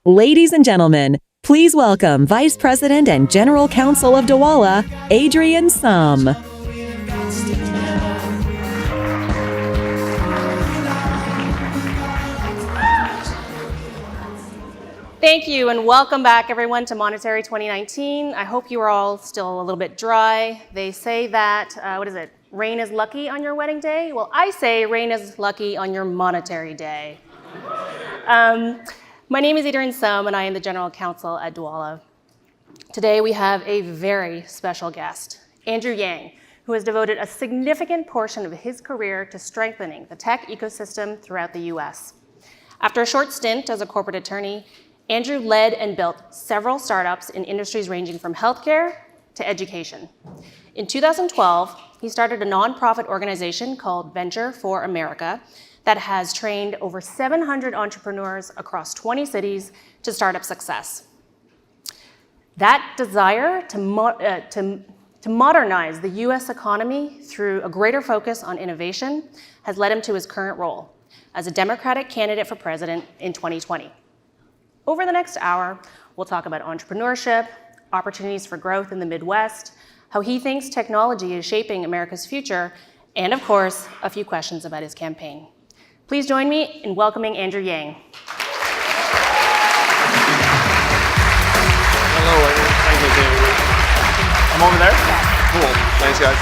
Ladies and gentlemen, please welcome Vice President and General Counsel of Douala, Adrian Sum. Thank you, and welcome back, everyone, to Monetery 2019. I hope you are all still a little bit dry. They say that, rain is lucky on your wedding day? Well, I say rain is lucky on your monetary day. My name is Adrian Sum, and I am the General Counsel at Douala. Today, we have a very special guest, Andrew Yang, who has devoted a significant portion of his career to strengthening the tech ecosystem throughout the US. After a short stint as a corporate attorney, Andrew led and built several startups in industries ranging from healthcare to education. In 2012, he started a nonprofit organization called Venture for America that has trained over 700 entrepreneurs across 20 cities to startup success. That desire to modernize the US economy through a greater focus on innovation has led him to his current role as a Democratic candidate for president in 2020. Over the next hour, we'll talk about entrepreneurship, opportunities for growth in the Midwest, how he thinks technology is shaping America's future, and of course, a few questions about his campaign. Please join me in welcoming Andrew Yang. Hello, everyone. Thank you, David. I'm over there? Cool. Thanks, guys.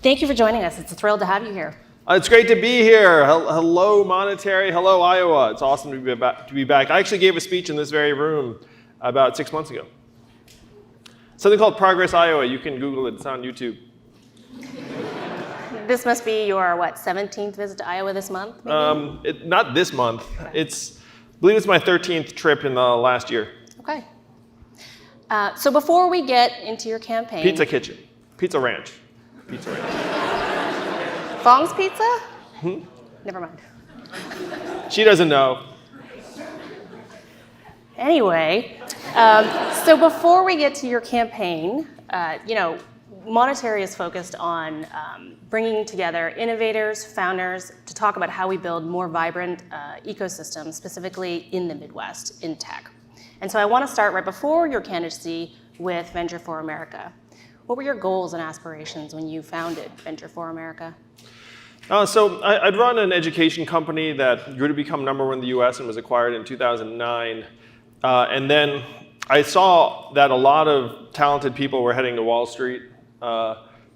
Thank you for joining us. It's a thrill to have you here. It's great to be here. Hello, Monetery. Hello, Iowa. It's awesome to be back. I actually gave a speech in this very room about 6 months ago. Something called Progress Iowa. You can Google it. It's on YouTube. This must be your, 17th visit to Iowa this month, maybe? Not this month. Okay. I believe it's my 13th trip in the last year. Okay. So before we get into your campaign... Pizza Kitchen. Pizza Ranch. Fong's Pizza? Never mind. She doesn't know. Anyway, so before we get to your campaign, Monetery is focused on bringing together innovators, founders, to talk about how we build more vibrant ecosystems, specifically in the Midwest, in tech. And so I want to start right before your candidacy with Venture for America. What were your goals and aspirations when you founded Venture for America? So I'd run an education company that grew to become #1 in the US and was acquired in 2009. And then I saw that a lot of talented people were heading to Wall Street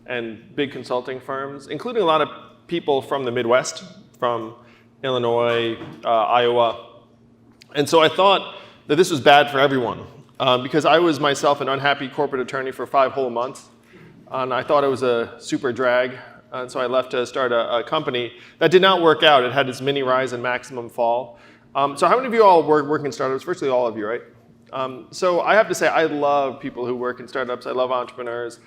and big consulting firms, including a lot of people from the Midwest, from Illinois, Iowa. And so I thought that this was bad for everyone because I was myself an unhappy corporate attorney for 5 whole months. And I thought it was a super drag. And so I left to start a company that did not work out. It had its mini rise and maximum fall. So how many of you all work in startups? Virtually all of you, right? So I have to say, I love people who work in startups. I love entrepreneurs,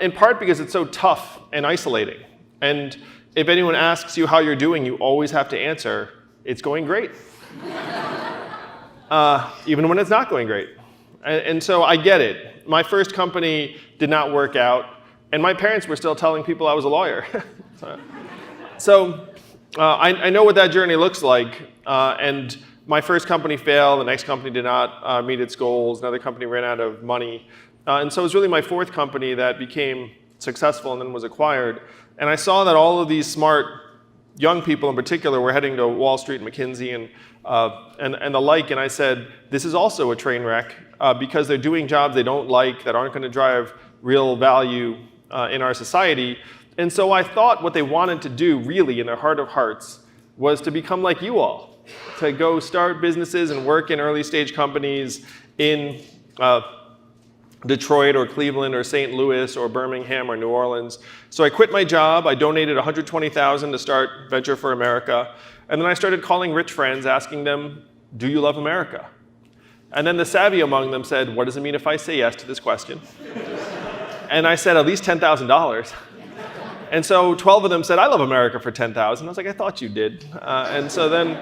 in part because it's so tough and isolating. And if anyone asks you how you're doing, you always have to answer, it's going great. Even when it's not going great. And so I get it. My first company did not work out, and my parents were still telling people I was a lawyer. So I know what that journey looks like. And my first company failed, the next company did not meet its goals, another company ran out of money. And so it was really my 4th company that became successful and then was acquired. And I saw that all of these smart young people in particular were heading to Wall Street, McKinsey, and the like. And I said, this is also a train wreck because they're doing jobs they don't like, that aren't going to drive real value in our society. And so I thought what they wanted to do really in their heart of hearts was to become like you all, to go start businesses and work in early stage companies in Detroit or Cleveland or St. Louis or Birmingham or New Orleans. So I quit my job. I donated $120,000 to start Venture for America. And then I started calling rich friends, asking them, do you love America? And then the savvy among them said, what does it mean if I say yes to this question? And I said, at least $10,000. And so 12 of them said, I love America for $10,000. I was like, I thought you did. And so then,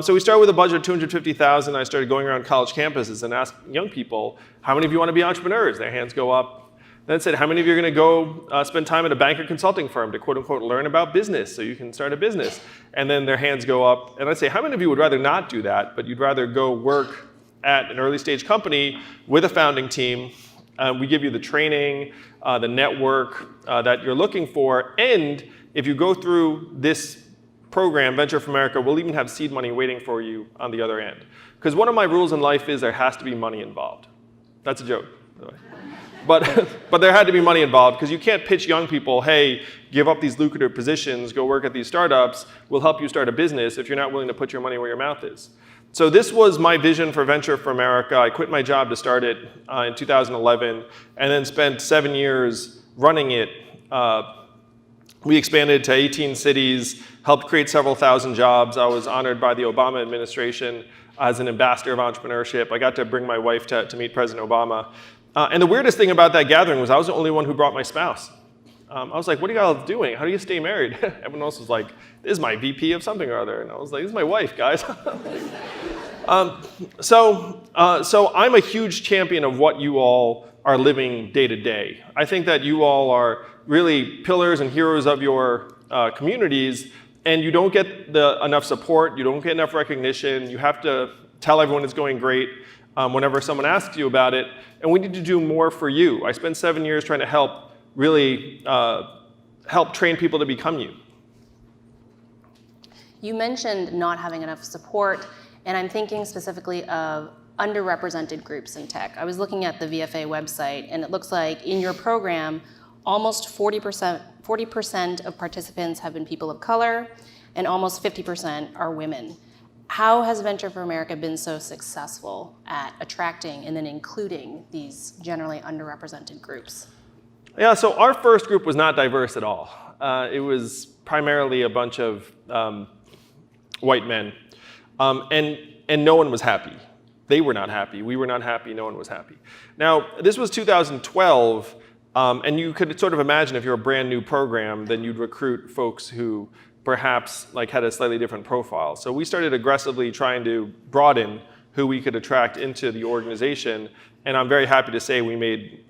so we started with a budget of $250,000. I started going around college campuses and asked young people, how many of you want to be entrepreneurs? Their hands go up. Then it said, how many of you are going to go spend time at a banker consulting firm to quote unquote learn about business so you can start a business? And then their hands go up. And I'd say, how many of you would rather not do that, but you'd rather go work at an early stage company with a founding team? We give you the training, the network that you're looking for. And if you go through this program, Venture for America, we'll even have seed money waiting for you on the other end. Because one of my rules in life is there has to be money involved. That's a joke, by the way. But there had to be money involved, because you can't pitch young people, hey, give up these lucrative positions, go work at these startups, we'll help you start a business if you're not willing to put your money where your mouth is. So this was my vision for Venture for America. I quit my job to start it in 2011, and then spent 7 years running it. We expanded to 18 cities, helped create several thousand jobs. I was honored by the Obama administration as an ambassador of entrepreneurship. I got to bring my wife to meet President Obama. And the weirdest thing about that gathering was I was the only one who brought my spouse. I was like, what are you all doing? How do you stay married? Everyone else was like, this is my VP of something or other. And I was like, this is my wife, guys. So I'm a huge champion of what you all are living day to day. I think that you all are really pillars and heroes of your communities, and you don't get enough support, you don't get enough recognition, you have to tell everyone it's going great whenever someone asks you about it, and we need to do more for you. I spent 7 years trying to help train people to become you. You mentioned not having enough support, and I'm thinking specifically of underrepresented groups in tech. I was looking at the VFA website, and it looks like in your program, almost 40% of participants have been people of color, and almost 50% are women. How has Venture for America been so successful at attracting and then including these generally underrepresented groups? Yeah, so our first group was not diverse at all. It was primarily a bunch of white men, and no one was happy. They were not happy, we were not happy, no one was happy. Now, this was 2012, and you could sort of imagine if you're a brand new program, then you'd recruit folks who perhaps had a slightly different profile. So we started aggressively trying to broaden who we could attract into the organization, and I'm very happy to say we made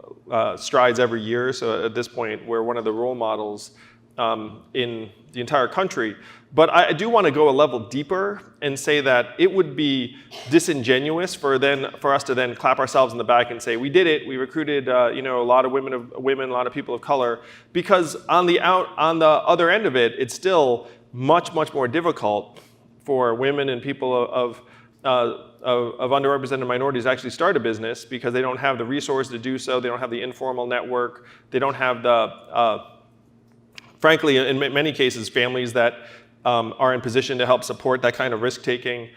strides every year. So at this point, we're one of the role models in the entire country. But I do want to go a level deeper and say that it would be disingenuous for us to then clap ourselves in the back and say, we did it, we recruited a lot of women, a lot of people of color, because on the other end of it, it's still much, much more difficult for women and people of underrepresented minorities to actually start a business, because they don't have the resources to do so, they don't have the informal network, they don't have frankly, in many cases, families that are in position to help support that kind of risk-taking.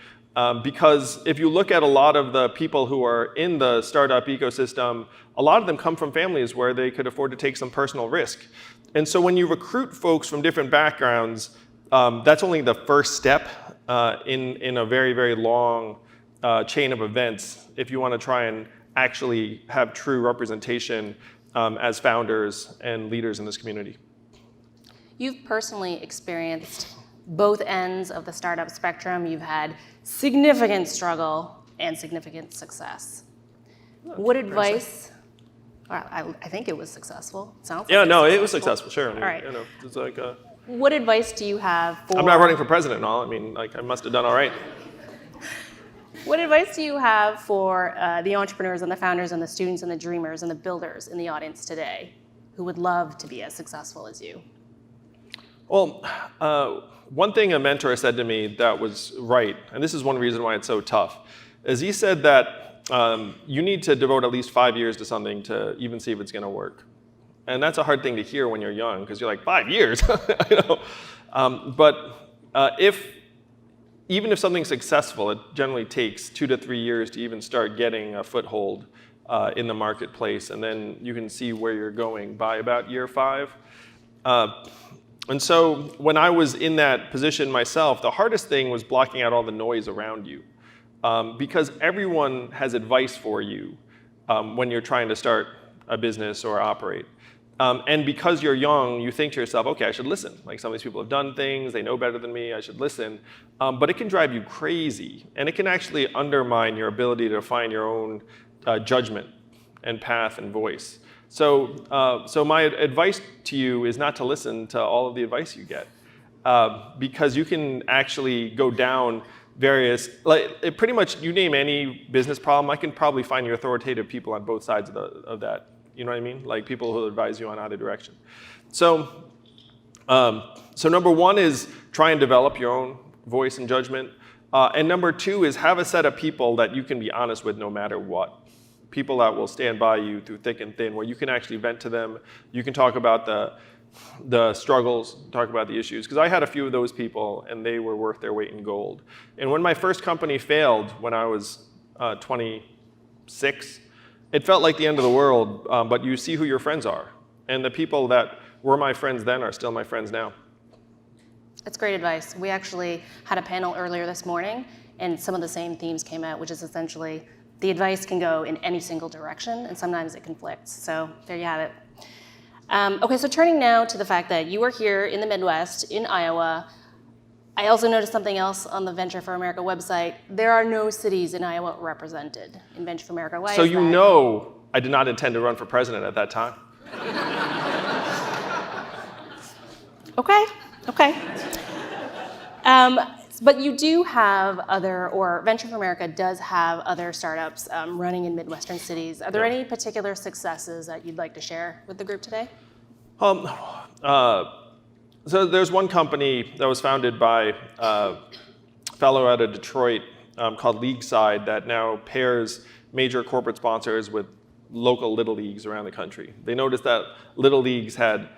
Because if you look at a lot of the people who are in the startup ecosystem, a lot of them come from families where they could afford to take some personal risk. And so when you recruit folks from different backgrounds, that's only the first step in a very, very long chain of events if you want to try and actually have true representation as founders and leaders in this community. You've personally experienced both ends of the startup spectrum. You've had significant struggle and significant success. What advice, I think it was successful. Sounds yeah, like no, it was successful, sure. All right. It's like, what advice do you have for... I'm not running for president and all. I mean, I must have done all right. What advice do you have for the entrepreneurs and the founders and the students and the dreamers and the builders in the audience today who would love to be as successful as you? Well, one thing a mentor said to me that was right, and this is one reason why it's so tough, is he said that you need to devote at least 5 years to something to even see if it's going to work. And that's a hard thing to hear when you're young, because you're like, 5 years? But even if something's successful, it generally takes 2 to 3 years to even start getting a foothold in the marketplace, and then you can see where you're going by about year 5. And so when I was in that position myself, the hardest thing was blocking out all the noise around you, because everyone has advice for you when you're trying to start a business or operate. And because you're young, you think to yourself, okay, I should listen. Like, some of these people have done things, they know better than me, I should listen. But it can drive you crazy, and it can actually undermine your ability to find your own judgment and path and voice. So my advice to you is not to listen to all of the advice you get, because you can actually go down various, pretty much you name any business problem, I can probably find you authoritative people on both sides of that. You know what I mean? Like people who advise you on either direction. So number one is try and develop your own voice and judgment. And number two is have a set of people that you can be honest with no matter what. People that will stand by you through thick and thin, where you can actually vent to them. You can talk about the struggles, talk about the issues. Because I had a few of those people, and they were worth their weight in gold. And when my first company failed, when I was 26, it felt like the end of the world, but you see who your friends are. And the people that were my friends then are still my friends now. That's great advice. We actually had a panel earlier this morning, and some of the same themes came out, which is essentially the advice can go in any single direction, and sometimes it conflicts. So there you have it. Okay, so turning now to the fact that you are here in the Midwest, in Iowa. I also noticed something else on the Venture for America website. There are no cities in Iowa represented in Venture for America. Why is that? So you know I did not intend to run for president at that time. Okay. But you do have or Venture for America does have other startups running in Midwestern cities. Are there any particular successes that you'd like to share with the group today? So there's one company that was founded by a fellow out of Detroit called Leagueside that now pairs major corporate sponsors with local little leagues around the country. They noticed that little leagues had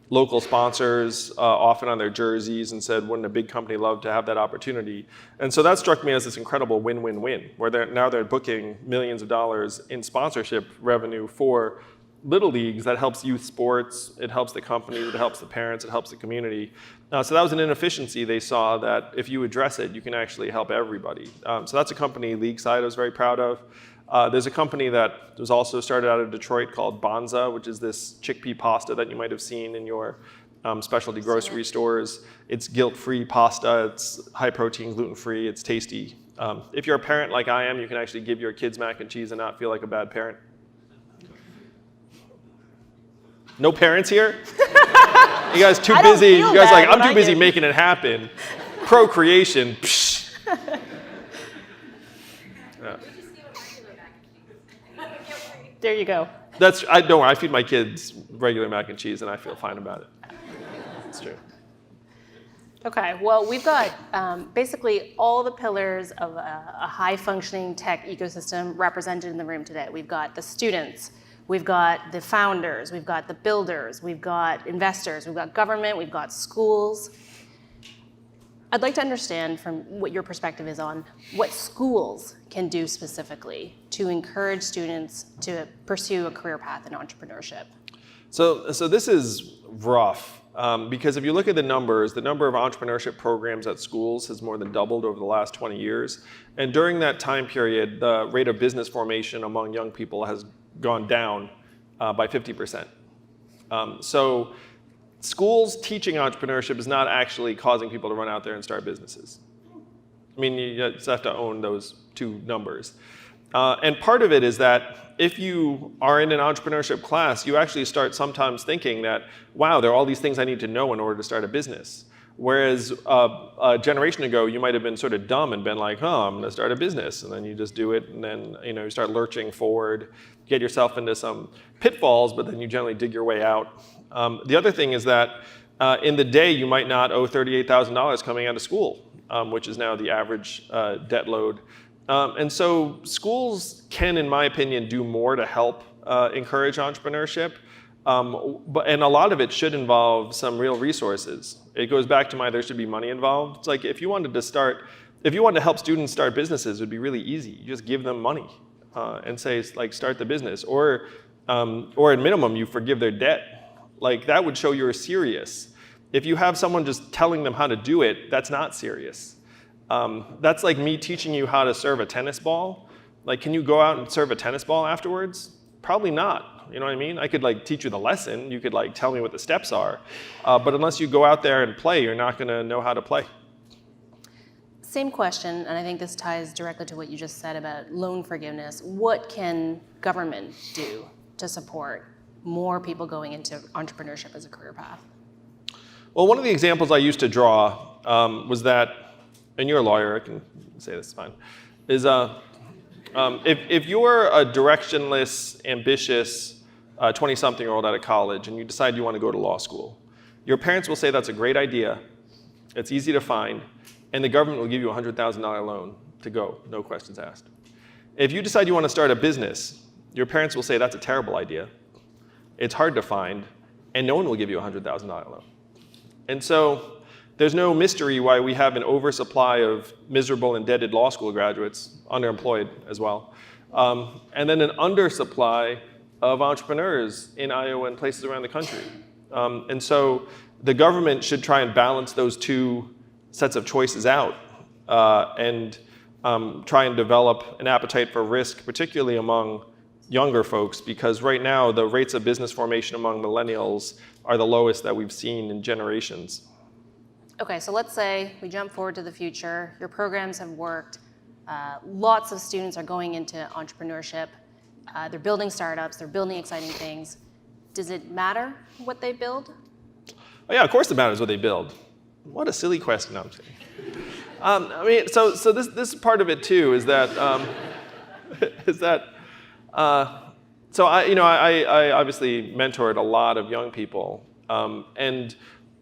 local sponsors often on their jerseys and said, wouldn't a big company love to have that opportunity? And so that struck me as this incredible win-win-win, where they're booking millions of dollars in sponsorship revenue for little leagues that helps youth sports, it helps the company, it helps the parents, it helps the community. So that was an inefficiency they saw that if you address it, you can actually help everybody. So that's a company, Leagueside, I was very proud of. There's a company that was also started out of Detroit called Bonza, which is this chickpea pasta that you might have seen in your specialty grocery stores. It's guilt-free pasta, it's high protein, gluten-free, it's tasty. If you're a parent like I am, you can actually give your kids mac and cheese and not feel like a bad parent. No parents here? You guys too busy. You guys like, I'm too busy making it happen. Procreation. Psh. Yeah. There you go. Don't worry, I feed my kids regular mac and cheese and I feel fine about it. That's true. Okay, well, we've got basically all the pillars of a high-functioning tech ecosystem represented in the room today. We've got the students, we've got the founders, we've got the builders, we've got investors, we've got government, we've got schools. I'd like to understand from what your perspective is on what schools can do specifically to encourage students to pursue a career path in entrepreneurship. So this is rough because if you look at the number of entrepreneurship programs at schools has more than doubled over the last 20 years. And during that time period, the rate of business formation among young people has gone down by 50%. So schools teaching entrepreneurship is not actually causing people to run out there and start businesses. I mean, you just have to own those two numbers. And part of it is that if you are in an entrepreneurship class, you actually start sometimes thinking that, wow, there are all these things I need to know in order to start a business. Whereas a generation ago, you might have been sort of dumb and been like, I'm going to start a business. And then you just do it, and then you start lurching forward, get yourself into some pitfalls, but then you generally dig your way out. The other thing is that in the day, you might not owe $38,000 coming out of school, which is now the average debt load. And so schools can, in my opinion, do more to help encourage entrepreneurship. And a lot of it should involve some real resources. It goes back to there should be money involved. It's like if you wanted to help students start businesses, it would be really easy. You just give them money and say, start the business. Or at minimum, you forgive their debt. That would show you're serious. If you have someone just telling them how to do it, that's not serious. That's like me teaching you how to serve a tennis ball. Can you go out and serve a tennis ball afterwards? Probably not. You know what I mean? I could teach you the lesson. You could tell me what the steps are. But unless you go out there and play, you're not going to know how to play. Same question, and I think this ties directly to what you just said about loan forgiveness. What can government do to support more people going into entrepreneurship as a career path? Well, one of the examples I used to draw was that, and you're a lawyer, I can say this is fine, is if you're a directionless, ambitious 20-something-year-old out of college and you decide you want to go to law school, your parents will say that's a great idea, it's easy to find, and the government will give you a $100,000 loan to go, no questions asked. If you decide you want to start a business, your parents will say that's a terrible idea, it's hard to find, and no one will give you a $100,000 loan. And so there's no mystery why we have an oversupply of miserable, indebted law school graduates, underemployed as well, and then an undersupply of entrepreneurs in Iowa and places around the country. And so the government should try and balance those two sets of choices out and try and develop an appetite for risk, particularly among younger folks, because right now the rates of business formation among millennials are the lowest that we've seen in generations. Okay, so let's say we jump forward to the future. Your programs have worked. Lots of students are going into entrepreneurship. They're building startups. They're building exciting things. Does it matter what they build? Oh yeah, of course it matters what they build. What a silly question. No, I'm kidding. I mean, so this part of it too is that so I obviously mentored a lot of young people, and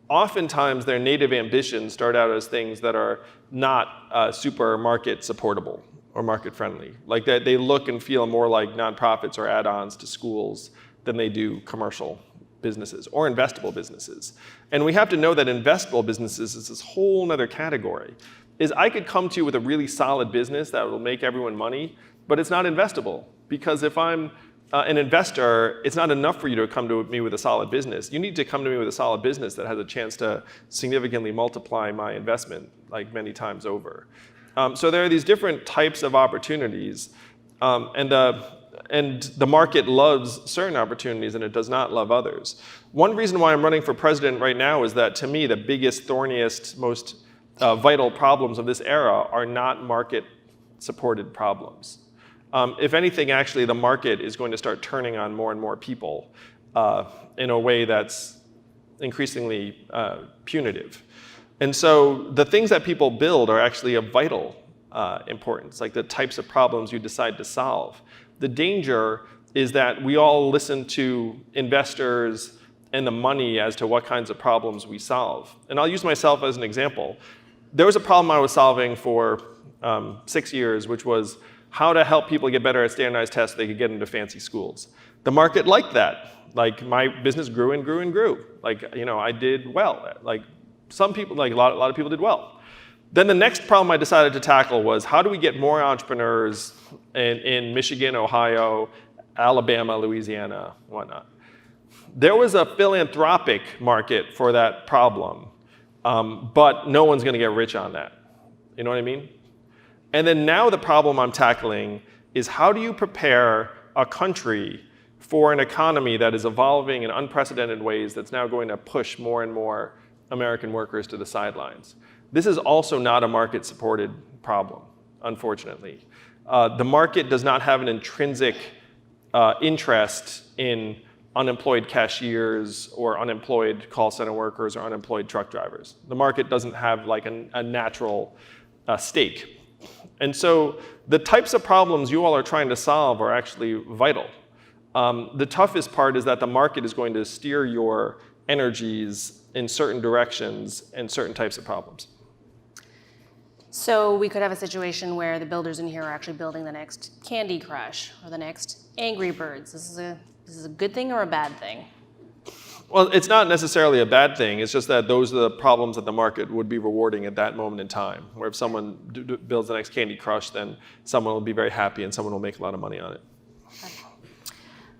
oftentimes their native ambitions start out as things that are not super market supportable or market friendly. Like that they look and feel more like nonprofits or add-ons to schools than they do commercial businesses or investable businesses. And we have to know that investable businesses is this whole other category. Is I could come to you with a really solid business that will make everyone money, but it's not investable. Because if I'm an investor, it's not enough for you to come to me with a solid business. You need to come to me with a solid business that has a chance to significantly multiply my investment like many times over. So there are these different types of opportunities, and the market loves certain opportunities and it does not love others. One reason why I'm running for president right now is that to me the biggest, thorniest, most vital problems of this era are not market-supported problems. If anything, actually, the market is going to start turning on more and more people in a way that's increasingly punitive. And so the things that people build are actually of vital importance, like the types of problems you decide to solve. The danger is that we all listen to investors and the money as to what kinds of problems we solve. And I'll use myself as an example. There was a problem I was solving for 6 years, which was how to help people get better at standardized tests so they could get into fancy schools. The market liked that. Like my business grew and grew and grew. Like, I did well. Like some people, like a lot of people did well. Then the next problem I decided to tackle was how do we get more entrepreneurs in Michigan, Ohio, Alabama, Louisiana, whatnot. There was a philanthropic market for that problem, but no one's going to get rich on that. You know what I mean? And then now the problem I'm tackling is how do you prepare a country for an economy that is evolving in unprecedented ways that's now going to push more and more American workers to the sidelines. This is also not a market-supported problem, unfortunately. The market does not have an intrinsic interest in unemployed cashiers or unemployed call center workers or unemployed truck drivers. The market doesn't have like a natural stake. And so the types of problems you all are trying to solve are actually vital. The toughest part is that the market is going to steer your energies in certain directions and certain types of problems. So we could have a situation where the builders in here are actually building the next Candy Crush or the next Angry Birds. This is a good thing or a bad thing? Well, it's not necessarily a bad thing. It's just that those are the problems that the market would be rewarding at that moment in time. Where if someone builds the next Candy Crush, then someone will be very happy and someone will make a lot of money on it.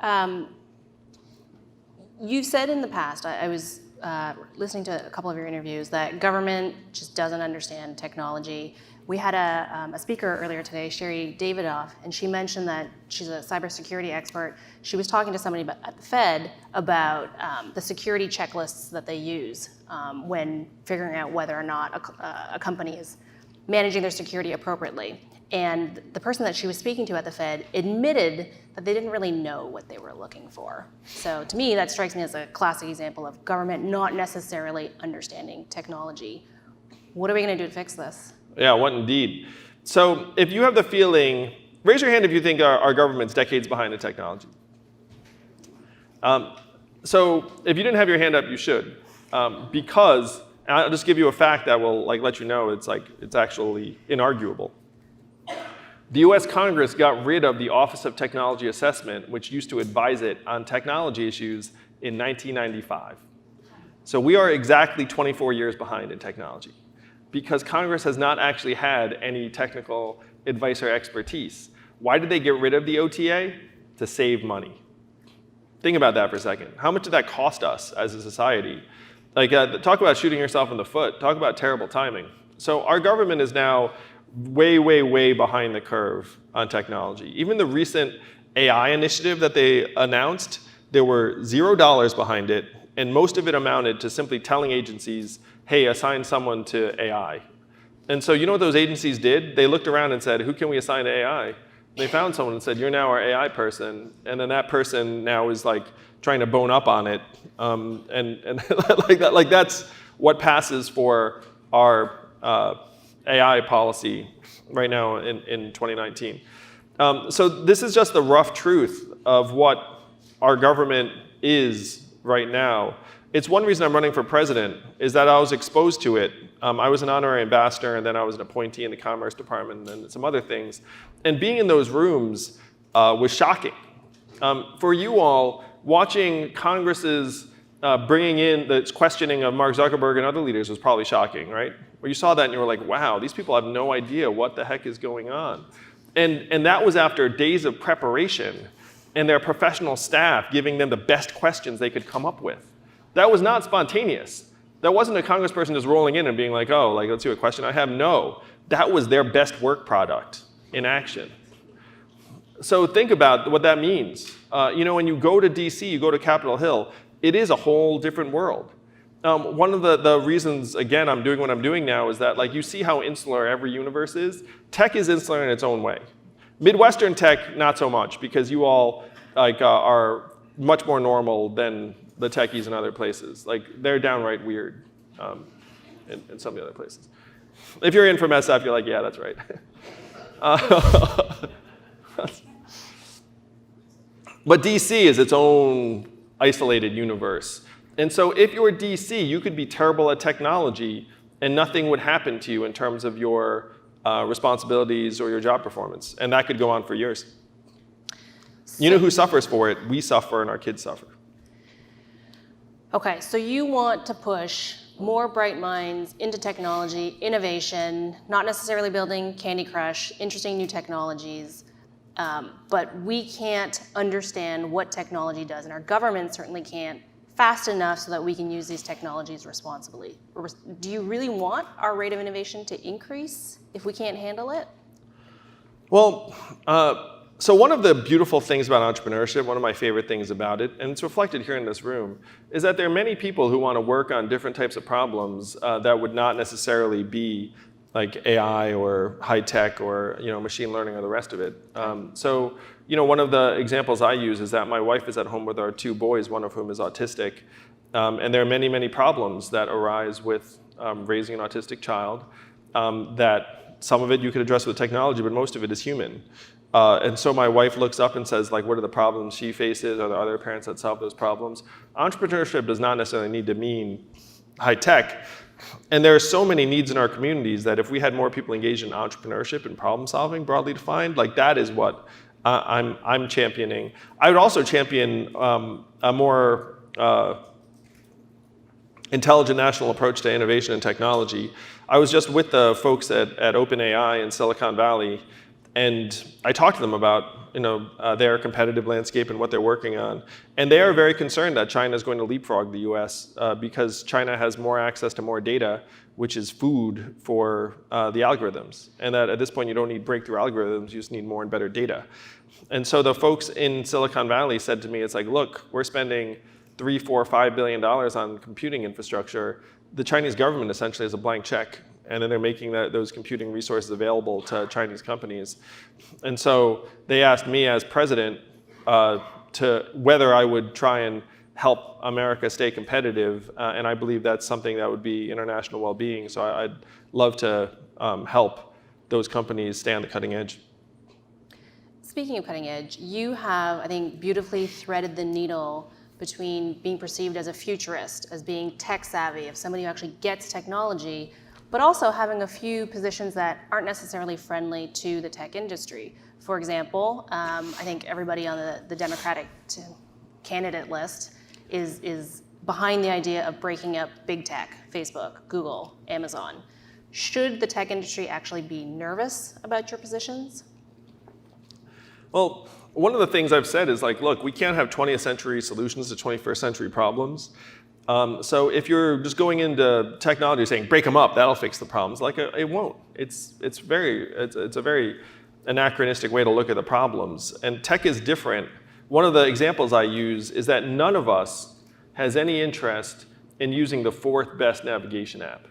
Okay. You've said in the past, I was listening to a couple of your interviews, that government just doesn't understand technology. We had a speaker earlier today, Sherry Davidoff, and she mentioned that she's a cybersecurity expert. She was talking to somebody at the Fed about the security checklists that they use when figuring out whether or not a company is managing their security appropriately. And the person that she was speaking to at the Fed admitted that they didn't really know what they were looking for. So to me, that strikes me as a classic example of government not necessarily understanding technology. What are we going to do to fix this? Yeah, what indeed. So if you have the feeling, raise your hand if you think our government's decades behind in technology. So if you didn't have your hand up, you should. Because, and I'll just give you a fact that will let you know it's actually inarguable. The US Congress got rid of the Office of Technology Assessment, which used to advise it on technology issues, in 1995. So we are exactly 24 years behind in technology because Congress has not actually had any technical advice or expertise. Why did they get rid of the OTA? To save money. Think about that for a second. How much did that cost us as a society? Talk about shooting yourself in the foot. Talk about terrible timing. So our government is now way, way, way behind the curve on technology. Even the recent AI initiative that they announced, there were $0 behind it, and most of it amounted to simply telling agencies, hey, assign someone to AI. And so you know what those agencies did? They looked around and said, who can we assign to AI? They found someone and said, you're now our AI person. And then that person now is trying to bone up on it. And that's what passes for our AI policy right now in 2019. So this is just the rough truth of what our government is right now. It's one reason I'm running for president is that I was exposed to it. I was an honorary ambassador, and then I was an appointee in the Commerce Department and some other things. And being in those rooms was shocking. For you all, watching Congress's bringing in the questioning of Mark Zuckerberg and other leaders was probably shocking, right? Where you saw that and you were like, wow, these people have no idea what the heck is going on. And that was after days of preparation and their professional staff giving them the best questions they could come up with. That was not spontaneous. That wasn't a congressperson just rolling in and being like, oh, let's see what question I have. No, that was their best work product in action. So think about what that means. When you go to DC, you go to Capitol Hill, it is a whole different world. One of the reasons, again, I'm doing what I'm doing now is that you see how insular every universe is. Tech is insular in its own way. Midwestern tech, not so much, because you all are much more normal than the techies in other places. They're downright weird in some of the other places. If you're in from SF, you're like, yeah, that's right. But DC is its own isolated universe. And so if you're DC, you could be terrible at technology and nothing would happen to you in terms of your responsibilities or your job performance. And that could go on for years. You know who suffers for it? We suffer and our kids suffer. Okay, so you want to push more bright minds into technology, innovation, not necessarily building Candy Crush, interesting new technologies, but we can't understand what technology does, and our government certainly can't fast enough so that we can use these technologies responsibly. Do you really want our rate of innovation to increase if we can't handle it? Well, so one of the beautiful things about entrepreneurship, one of my favorite things about it, and it's reflected here in this room, is that there are many people who want to work on different types of problems that would not necessarily be like AI or high tech or machine learning or the rest of it. So one of the examples I use is that my wife is at home with our 2 boys, one of whom is autistic, and there are many, many problems that arise with raising an autistic child. That some of it you could address with technology, but most of it is human. And so my wife looks up and says, what are the problems she faces? Are there other parents that solve those problems? Entrepreneurship does not necessarily need to mean high tech. And there are so many needs in our communities that if we had more people engaged in entrepreneurship and problem solving, broadly defined, that is what I'm championing. I would also champion a more intelligent national approach to innovation and technology. I was just with the folks at OpenAI in Silicon Valley, and I talked to them about their competitive landscape and what they're working on. And they are very concerned that China is going to leapfrog the US because China has more access to more data, which is food for the algorithms. And that at this point, you don't need breakthrough algorithms, you just need more and better data. And so the folks in Silicon Valley said to me, it's look, we're spending $3, $4, $5 billion on computing infrastructure. The Chinese government essentially has a blank check. and then they're making those computing resources available to Chinese companies. And so they asked me as president to whether I would try and help America stay competitive, and I believe that's something that would be international well-being. So I'd love to help those companies stay on the cutting edge. Speaking of cutting edge, you have, I think, beautifully threaded the needle between being perceived as a futurist, as being tech savvy, as somebody who actually gets technology, but also having a few positions that aren't necessarily friendly to the tech industry. For example, I think everybody on the Democratic candidate list is behind the idea of breaking up big tech, Facebook, Google, Amazon. Should the tech industry actually be nervous about your positions? Well, one of the things I've said is like, look, we can't have 20th century solutions to 21st century problems. So if you're just going into technology saying break them up, that'll fix the problems, like it won't. It's a very anachronistic way to look at the problems. And tech is different. One of the examples I use is that none of us has any interest in using the 4th best navigation app.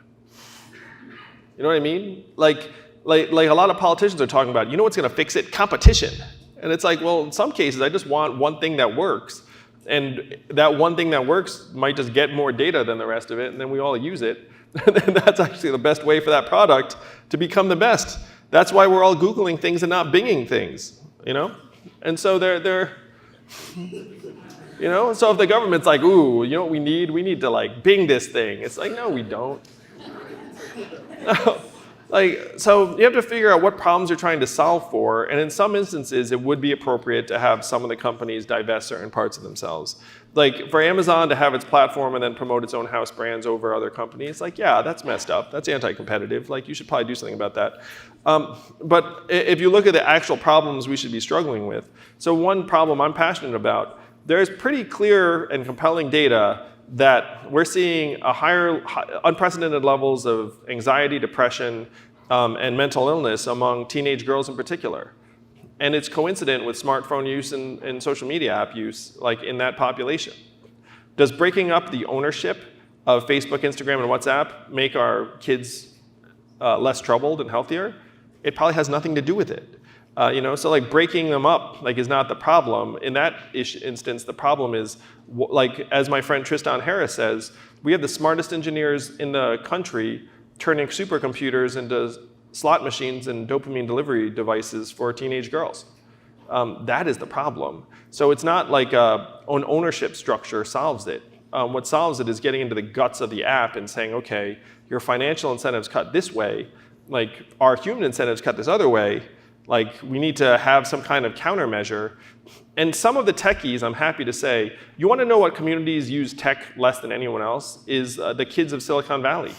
You know what I mean? Like a lot of politicians are talking about, you know what's going to fix it? Competition. And it's like, well, in some cases, I just want one thing that works. And that one thing that works might just get more data than the rest of it, and then we all use it. And that's actually the best way for that product to become the best. That's why we're all Googling things and not Binging things, you know? And so they're you know? So if the government's like, ooh, you know what we need? We need to like Bing this thing. It's like, no, we don't. No. So you have to figure out what problems you're trying to solve for, and in some instances, it would be appropriate to have some of the companies divest certain parts of themselves. Like for Amazon to have its platform and then promote its own house brands over other companies, like, yeah, that's messed up. That's anti-competitive. Like, you should probably do something about that. But if you look at the actual problems we should be struggling with, so one problem I'm passionate about, there's pretty clear and compelling data that we're seeing unprecedented levels of anxiety, depression, and mental illness among teenage girls in particular. And it's coincident with smartphone use and social media app use, like in that population. Does breaking up the ownership of Facebook, Instagram, and WhatsApp make our kids less troubled and healthier? It probably has nothing to do with it. So like breaking them up like is not the problem. In that instance, the problem is, like as my friend Tristan Harris says, we have the smartest engineers in the country turning supercomputers into slot machines and dopamine delivery devices for teenage girls. That is the problem. So it's not like an ownership structure solves it. What solves it is getting into the guts of the app and saying, okay, your financial incentives cut this way, like our human incentives cut this other way. Like, we need to have some kind of countermeasure. And some of the techies, I'm happy to say, you want to know what communities use tech less than anyone else is the kids of Silicon Valley.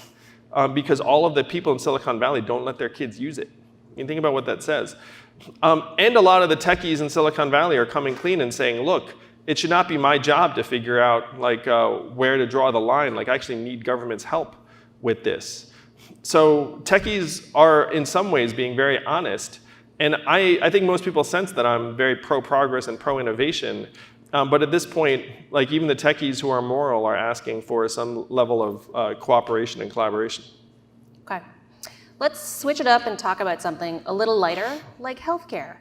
Because all of the people in Silicon Valley don't let their kids use it. You think about what that says. And a lot of the techies in Silicon Valley are coming clean and saying, look, it should not be my job to figure out like where to draw the line. Like, I actually need government's help with this. So techies are in some ways being very honest. And I think most people sense that I'm very pro-progress and pro-innovation. But at this point, like even the techies who are moral are asking for some level of cooperation and collaboration. Okay. Let's switch it up and talk about something a little lighter, like healthcare.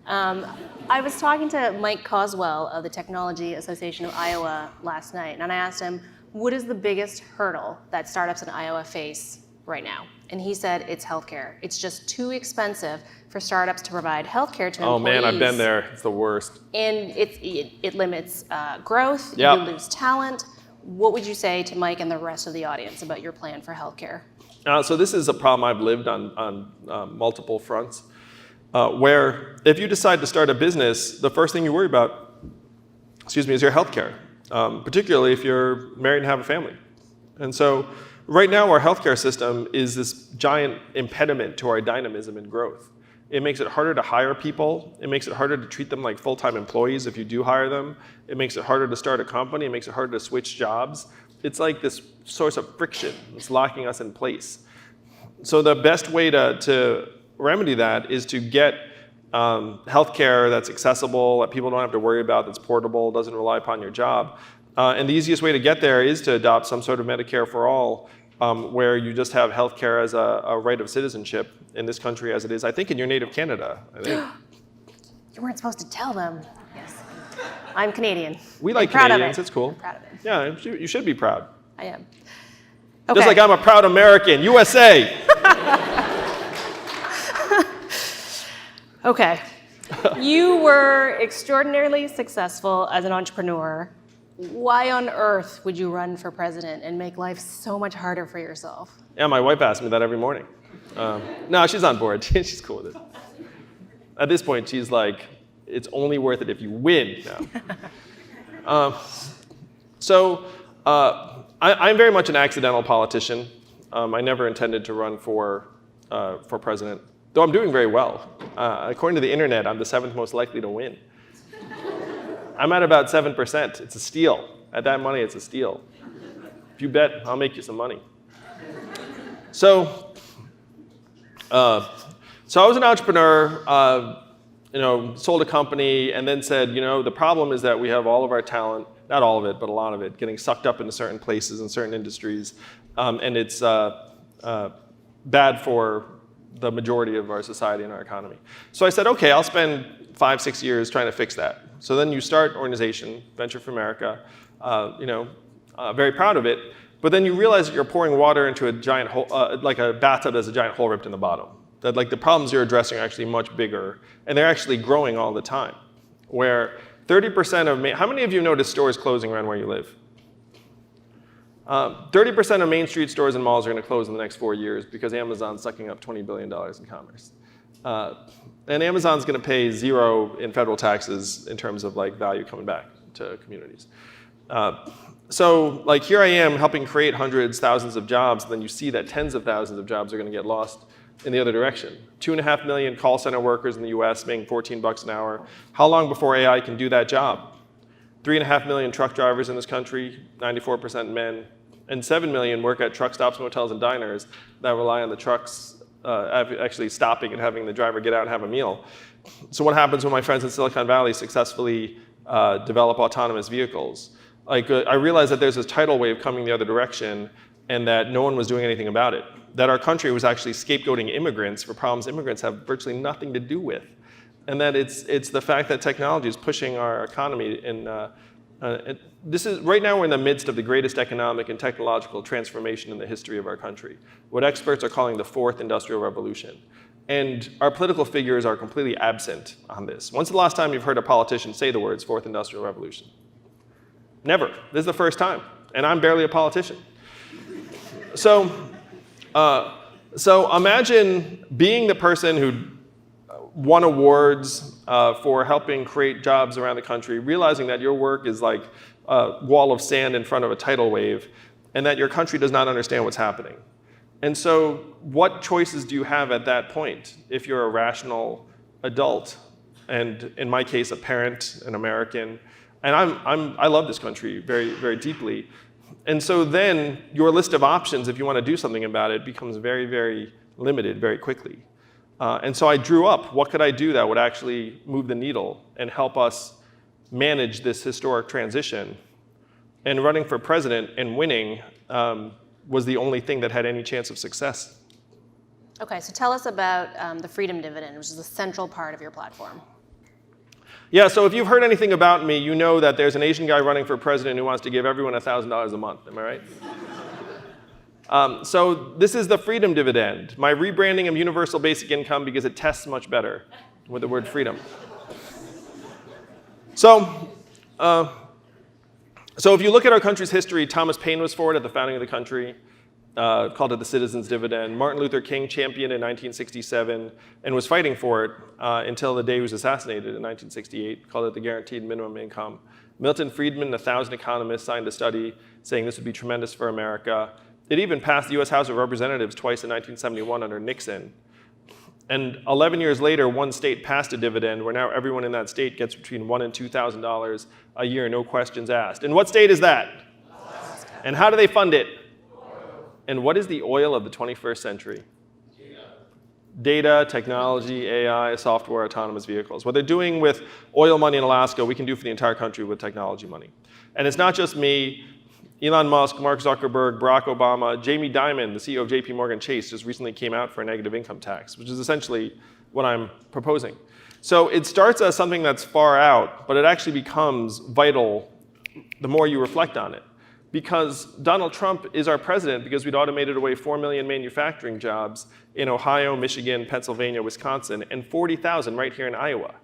I was talking to Mike Coswell of the Technology Association of Iowa last night, and I asked him, what is the biggest hurdle that startups in Iowa face right now? And he said it's healthcare. It's just too expensive for startups to provide healthcare to employees. Oh man, I've been there. It's the worst. And it limits growth. Yep. You lose talent. What would you say to Mike and the rest of the audience about your plan for healthcare? So this is a problem I've lived on multiple fronts, where if you decide to start a business, the first thing you worry about, is your healthcare, particularly if you're married and have a family. And so right now, our healthcare system is this giant impediment to our dynamism and growth. It makes it harder to hire people. It makes it harder to treat them like full-time employees if you do hire them. It makes it harder to start a company. It makes it harder to switch jobs. It's like this source of friction. It's locking us in place. So the best way to remedy that is to get healthcare that's accessible, that people don't have to worry about, that's portable, doesn't rely upon your job. And the easiest way to get there is to adopt some sort of Medicare for all where you just have healthcare as a right of citizenship in this country as it is, I think, in your native Canada. I think. You weren't supposed to tell them. Yes. I'm Canadian. We like proud Canadians. Of it. It's cool. I'm proud of it. Yeah, you should be proud. I am. Okay. Just like I'm a proud American, USA. Okay. You were extraordinarily successful as an entrepreneur. Why on earth would you run for president and make life so much harder for yourself? Yeah, my wife asks me that every morning. No, she's on board. She's cool with it. At this point, she's like, it's only worth it if you win. No. I'm very much an accidental politician. I never intended to run for president, though I'm doing very well. According to the internet, I'm the 7th most likely to win. I'm at about 7%. It's a steal. At that money, it's a steal. If you bet, I'll make you some money. So I was an entrepreneur, sold a company, and then said, the problem is that we have all of our talent, not all of it, but a lot of it, getting sucked up into certain places and certain industries, and it's bad for the majority of our society and our economy. So I said, okay, I'll spend 5-6 years trying to fix that. So then you start an organization, Venture for America, very proud of it, but then you realize that you're pouring water into a giant hole, like a bathtub that has a giant hole ripped in the bottom. That the problems you're addressing are actually much bigger, and they're actually growing all the time. Where 30% of, how many of you notice stores closing around where you live? 30% of Main Street stores and malls are going to close in the next 4 years because Amazon's sucking up $20 billion in commerce. And Amazon's going to pay 0 in federal taxes in terms of value coming back to communities. So here I am helping create hundreds, thousands of jobs, and then you see that tens of thousands of jobs are going to get lost in the other direction. 2.5 million call center workers in the US making $14 an hour. How long before AI can do that job? 3.5 million truck drivers in this country, 94% men, and 7 million work at truck stops, motels, and diners that rely on the trucks actually stopping and having the driver get out and have a meal. So what happens when my friends in Silicon Valley successfully develop autonomous vehicles? I realized that there's this tidal wave coming the other direction and that no one was doing anything about it. That our country was actually scapegoating immigrants for problems immigrants have virtually nothing to do with. And that it's the fact that technology is pushing our economy this is, right now we're in the midst of the greatest economic and technological transformation in the history of our country, what experts are calling the 4th industrial revolution. And our political figures are completely absent on this. When's the last time you've heard a politician say the words 4th industrial revolution? Never. This is the first time. And I'm barely a politician. So imagine being the person who won awards for helping create jobs around the country, realizing that your work is like a wall of sand in front of a tidal wave, and that your country does not understand what's happening. And so what choices do you have at that point if you're a rational adult, and in my case, a parent, an American, and I love this country very, very deeply. And so then your list of options, if you want to do something about it, becomes very, very limited very quickly. And so I drew up, what could I do that would actually move the needle and help us manage this historic transition? And running for president and winning was the only thing that had any chance of success. Okay, so tell us about the Freedom Dividend, which is a central part of your platform. Yeah, so if you've heard anything about me, you know that there's an Asian guy running for president who wants to give everyone $1,000 a month. Am I right? So this is the Freedom Dividend, my rebranding of universal basic income because it tests much better with the word freedom. So if you look at our country's history, Thomas Paine was for it at the founding of the country, called it the Citizens Dividend. Martin Luther King championed it in 1967 and was fighting for it until the day he was assassinated in 1968, called it the Guaranteed Minimum Income. Milton Friedman and 1,000 economists signed a study saying this would be tremendous for America. It even passed the US House of Representatives twice in 1971 under Nixon. And 11 years later, one state passed a dividend where now everyone in that state gets between $1,000 and $2,000 a year, no questions asked. And what state is that? Alaska. And how do they fund it? Oil. And what is the oil of the 21st century? Data, technology, AI, software, autonomous vehicles. What they're doing with oil money in Alaska, we can do for the entire country with technology money. And it's not just me. Elon Musk, Mark Zuckerberg, Barack Obama, Jamie Dimon, the CEO of JP Morgan Chase, just recently came out for a negative income tax, which is essentially what I'm proposing. So it starts as something that's far out, but it actually becomes vital the more you reflect on it. Because Donald Trump is our president because we'd automated away 4 million manufacturing jobs in Ohio, Michigan, Pennsylvania, Wisconsin, and 40,000 right here in Iowa.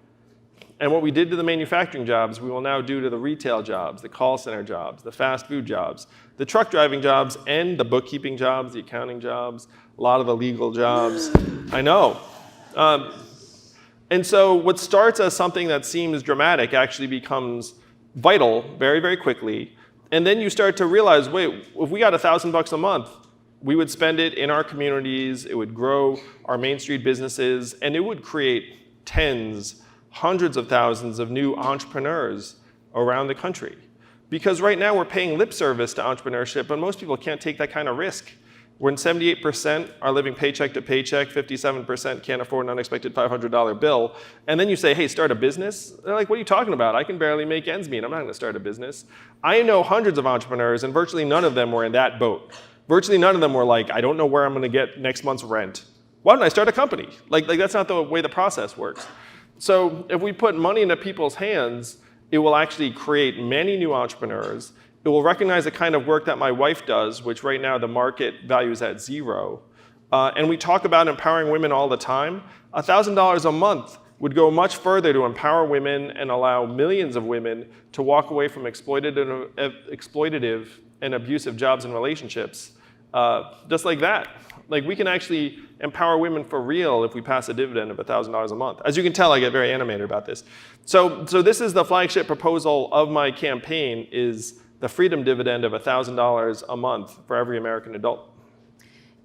And what we did to the manufacturing jobs, we will now do to the retail jobs, the call center jobs, the fast food jobs, the truck driving jobs, and the bookkeeping jobs, the accounting jobs, a lot of the legal jobs. I know. And so what starts as something that seems dramatic actually becomes vital very, very quickly. And then you start to realize, wait, if we got $1,000 a month, we would spend it in our communities, it would grow our Main Street businesses, and it would create tens, hundreds of thousands of new entrepreneurs around the country. Because right now we're paying lip service to entrepreneurship, but most people can't take that kind of risk. When 78% are living paycheck to paycheck, 57% can't afford an unexpected $500 bill, and then you say, hey, start a business? They're like, what are you talking about? I can barely make ends meet. I'm not going to start a business. I know hundreds of entrepreneurs, and virtually none of them were in that boat. Virtually none of them were like, I don't know where I'm going to get next month's rent. Why don't I start a company? Like that's not the way the process works. So if we put money into people's hands, it will actually create many new entrepreneurs. It will recognize the kind of work that my wife does, which right now the market values at zero. And we talk about empowering women all the time. $1,000 a month would go much further to empower women and allow millions of women to walk away from exploitative and abusive jobs and relationships, just like that. Like we can actually empower women for real if we pass a dividend of $1,000 a month. As you can tell, I get very animated about this. So this is the flagship proposal of my campaign, is the Freedom Dividend of $1,000 a month for every American adult.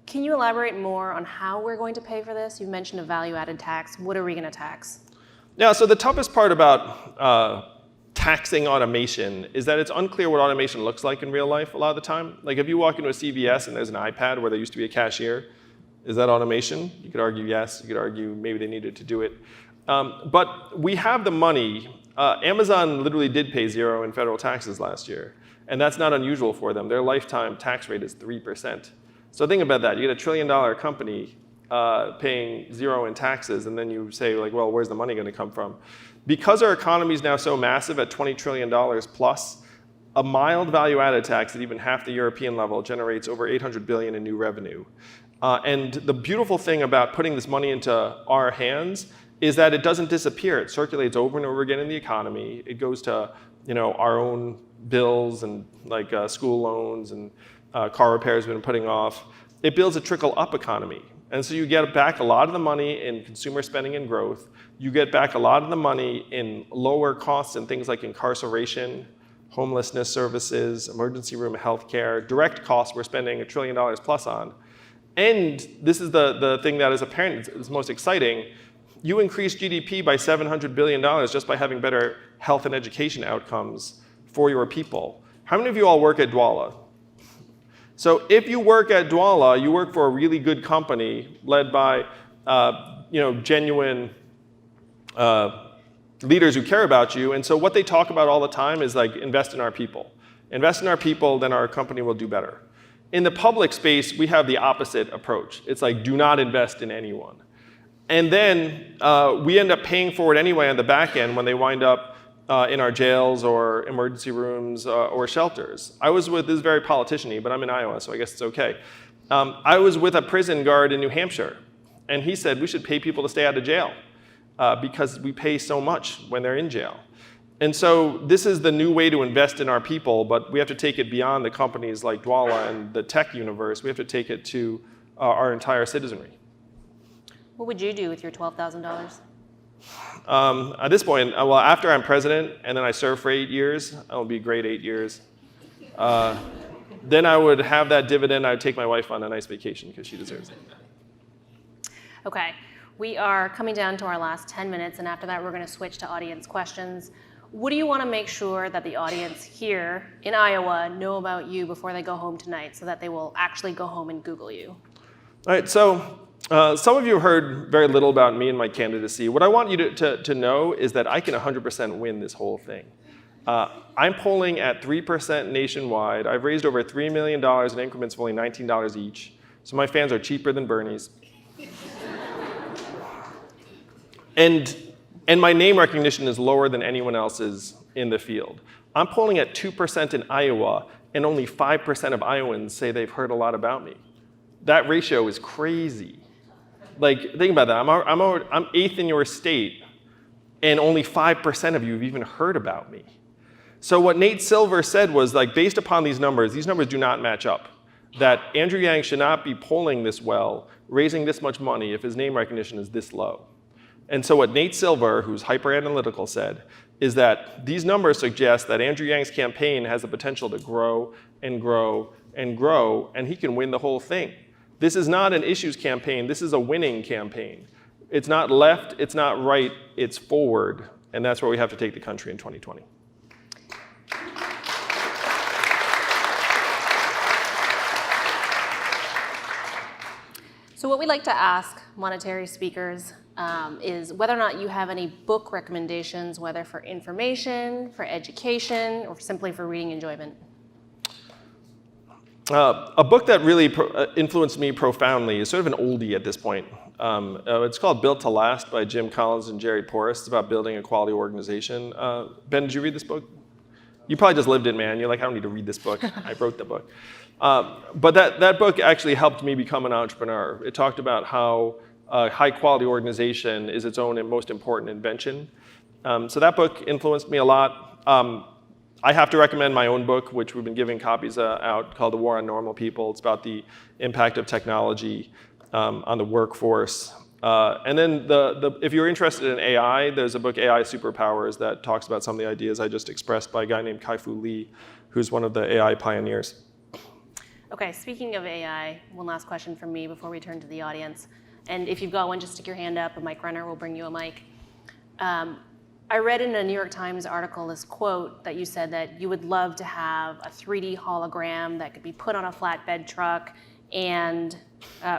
Can you elaborate more on how we're going to pay for this? You mentioned a value-added tax. What are we going to tax? Yeah, so the toughest part about taxing automation is that it's unclear what automation looks like in real life a lot of the time. Like if you walk into a CVS and there's an iPad where there used to be a cashier, is that automation? You could argue yes. You could argue maybe they needed to do it. But we have the money. Amazon literally did pay zero in federal taxes last year. And that's not unusual for them. Their lifetime tax rate is 3%. So think about that. You get $1 trillion company paying zero in taxes, and then you say, like, well, where's the money going to come from? Because our economy is now so massive at $20 trillion plus, a mild value-added tax at even half the European level generates over $800 billion in new revenue. And the beautiful thing about putting this money into our hands is that it doesn't disappear. It circulates over and over again in the economy. It goes to our own bills and like school loans and car repairs we've been putting off. It builds a trickle-up economy. And so you get back a lot of the money in consumer spending and growth. You get back a lot of the money in lower costs in things like incarceration, homelessness services, emergency room healthcare, direct costs we're spending $1 trillion plus on. And this is the thing that is apparent, is most exciting. You increase GDP by $700 billion just by having better health and education outcomes for your people. How many of you all work at Dwolla? So if you work at Dwolla, you work for a really good company led by genuine leaders who care about you. And so what they talk about all the time is like, invest in our people. Invest in our people, then our company will do better. In the public space, we have the opposite approach. It's like, do not invest in anyone. And then we end up paying for it anyway on the back end when they wind up in our jails or emergency rooms or shelters. This is very politician-y, but I'm in Iowa, so I guess it's okay. I was with a prison guard in New Hampshire, and he said we should pay people to stay out of jail because we pay so much when they're in jail. And so this is the new way to invest in our people, but we have to take it beyond the companies like Dwolla and the tech universe. We have to take it to our entire citizenry. What would you do with your $12,000? At this point, well, after I'm president and then I serve for 8 years, that will be a great 8 years. Then I would have that dividend. I would take my wife on a nice vacation because she deserves it. Okay, we are coming down to our last 10 minutes, and after that, we're going to switch to audience questions. What do you want to make sure that the audience here in Iowa know about you before they go home tonight so that they will actually go home and Google you? All right, so some of you heard very little about me and my candidacy. What I want you to know is that I can 100% win this whole thing. I'm polling at 3% nationwide. I've raised over $3 million in increments of only $19 each. So my fans are cheaper than Bernie's. And my name recognition is lower than anyone else's in the field. I'm polling at 2% in Iowa, and only 5% of Iowans say they've heard a lot about me. That ratio is crazy. Like, think about that. I'm 8th in your state, and only 5% of you have even heard about me. So what Nate Silver said was, like, based upon these numbers do not match up. That Andrew Yang should not be polling this well, raising this much money if his name recognition is this low. And so what Nate Silver, who's hyper analytical, said is that these numbers suggest that Andrew Yang's campaign has the potential to grow and grow and grow, and he can win the whole thing. This is not an issues campaign, this is a winning campaign. It's not left, it's not right, it's forward, and that's where we have to take the country in 2020. So what we like to ask Monetery speakers is whether or not you have any book recommendations, whether for information, for education, or simply for reading enjoyment. A book that really influenced me profoundly is sort of an oldie at this point. It's called Built to Last by Jim Collins and Jerry Porras. It's about building a quality organization. Ben, did you read this book? You probably just lived it, man. You're like, I don't need to read this book. I wrote the book. But that book actually helped me become an entrepreneur. It talked about how a high-quality organization is its own and most important invention. So that book influenced me a lot. I have to recommend my own book, which we've been giving copies out, called The War on Normal People. It's about the impact of technology on the workforce. And then if you're interested in AI, there's a book, AI Superpowers, that talks about some of the ideas I just expressed by a guy named Kai-Fu Lee, who's one of the AI pioneers. Okay, speaking of AI, one last question from me before we turn to the audience. And if you've got one, just stick your hand up. A mic runner will bring you a mic. I read in a New York Times article this quote that you said that you would love to have a 3D hologram that could be put on a flatbed truck and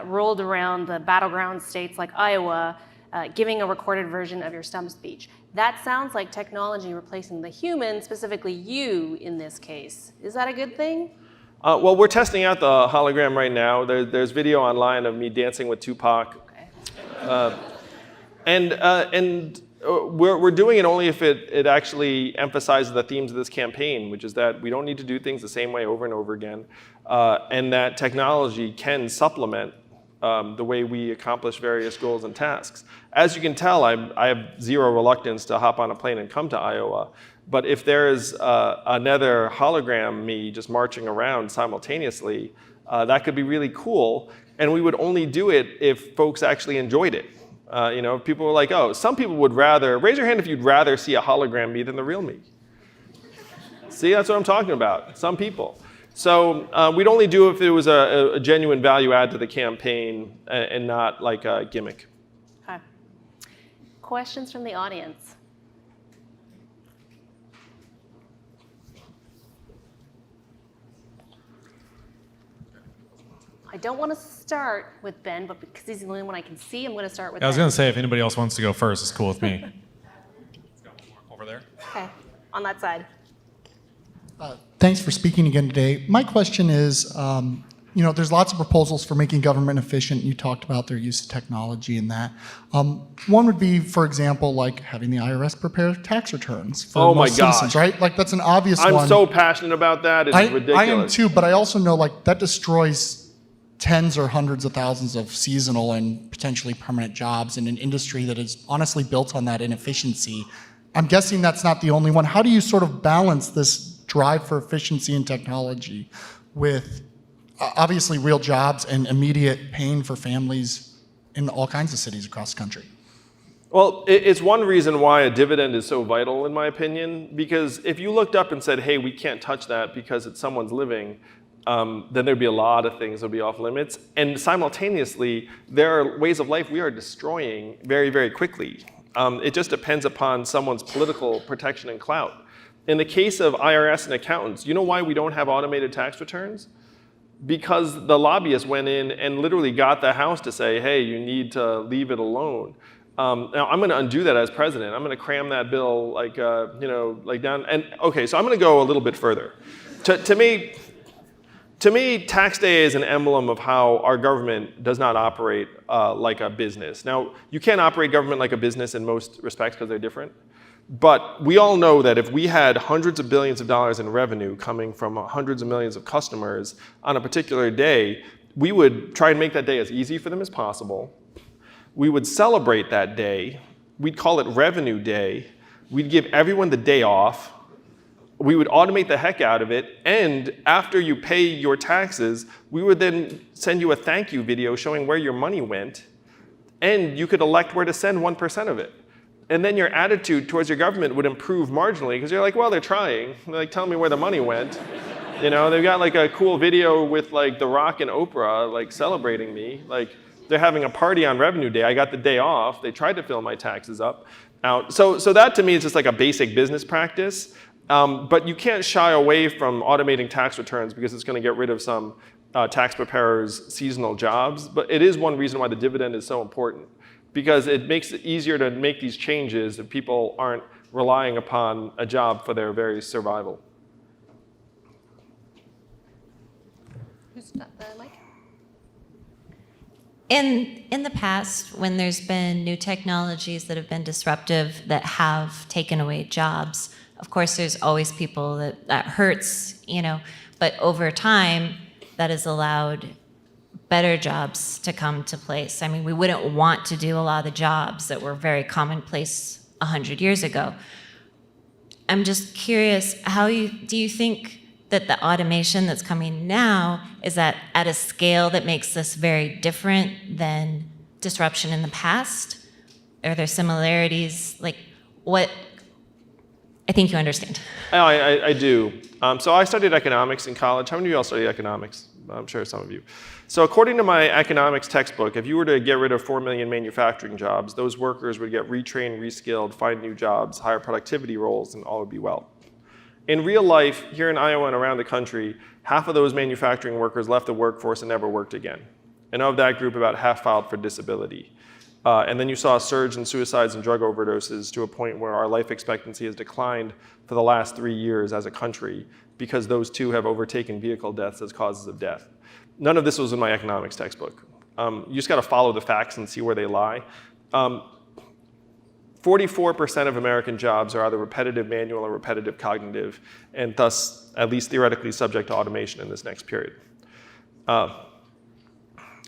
rolled around the battleground states like Iowa, giving a recorded version of your stump speech. That sounds like technology replacing the human, specifically you in this case. Is that a good thing? Well, we're testing out the hologram right now. There's video online of me dancing with Tupac. Okay. And we're doing it only if it actually emphasizes the themes of this campaign, which is that we don't need to do things the same way over and over again, and that technology can supplement the way we accomplish various goals and tasks. As you can tell, I have zero reluctance to hop on a plane and come to Iowa. But if there's another hologram me just marching around simultaneously, that could be really cool. And we would only do it if folks actually enjoyed it. If people were like, oh, some people would rather, raise your hand if you'd rather see a hologram me than the real me. See, that's what I'm talking about, some people. So we'd only do it if it was a genuine value add to the campaign and not like a gimmick. Okay. Questions from the audience? I don't want to start with Ben, but because he's the only one I can see, I'm going to start with Ben. I was going to say, if anybody else wants to go first, it's cool with me. Let's go over there. Okay, on that side. Thanks for speaking again today. My question is, there's lots of proposals for making government efficient. You talked about their use of technology and that. One would be, for example, like having the IRS prepare tax returns for most citizens, right? Like that's an obvious one. I'm so passionate about that. It's ridiculous. I am too, but I also know like that destroys tens or hundreds of thousands of seasonal and potentially permanent jobs in an industry that is honestly built on that inefficiency. I'm guessing that's not the only one. How do you sort of balance this drive for efficiency and technology with obviously real jobs and immediate pain for families in all kinds of cities across the country? Well, it's one reason why a dividend is so vital, in my opinion, because if you looked up and said, hey, we can't touch that because it's someone's living, then there'd be a lot of things that would be off limits. And simultaneously, there are ways of life we are destroying very, very quickly. It just depends upon someone's political protection and clout. In the case of IRS and accountants, you know why we don't have automated tax returns? Because the lobbyists went in and literally got the House to say, hey, you need to leave it alone. Now I'm going to undo that as president. I'm going to cram that bill like down. And okay, so I'm going to go a little bit further. To me, tax day is an emblem of how our government does not operate like a business. Now, you can't operate government like a business in most respects because they're different. But we all know that if we had hundreds of billions of dollars in revenue coming from hundreds of millions of customers on a particular day, we would try and make that day as easy for them as possible. We would celebrate that day. We'd call it Revenue Day. We'd give everyone the day off. We would automate the heck out of it. And after you pay your taxes, we would then send you a thank you video showing where your money went. And you could elect where to send 1% of it. And then your attitude towards your government would improve marginally because you're like, well, they're trying. They're like, tell me where the money went. You know, they've got like a cool video with like The Rock and Oprah like celebrating me. Like they're having a party on Revenue Day. I got the day off. They tried to fill my taxes up. So that to me is just like a basic business practice. But you can't shy away from automating tax returns because it's going to get rid of some tax preparers' seasonal jobs. But it is one reason why the dividend is so important. Because it makes it easier to make these changes if people aren't relying upon a job for their very survival. Who's got the mic? In the past, when there's been new technologies that have been disruptive that have taken away jobs, of course, there's always people that hurts, but over time, that has allowed better jobs to come to place. I mean, we wouldn't want to do a lot of the jobs that were very commonplace 100 years ago. I'm just curious, do you think that the automation that's coming now is at a scale that makes this very different than disruption in the past? Are there similarities? Like, what? I think you understand. I do. So I studied economics in college. How many of you all studied economics? I'm sure some of you. So according to my economics textbook, if you were to get rid of 4 million manufacturing jobs, those workers would get retrained, reskilled, find new jobs, higher productivity roles, and all would be well. In real life, here in Iowa and around the country, half of those manufacturing workers left the workforce and never worked again. And of that group, about half filed for disability. And then you saw a surge in suicides and drug overdoses to a point where our life expectancy has declined for the last 3 years as a country because those two have overtaken vehicle deaths as causes of death. None of this was in my economics textbook. You just got to follow the facts and see where they lie. 44% of American jobs are either repetitive manual or repetitive cognitive, and thus at least theoretically subject to automation in this next period.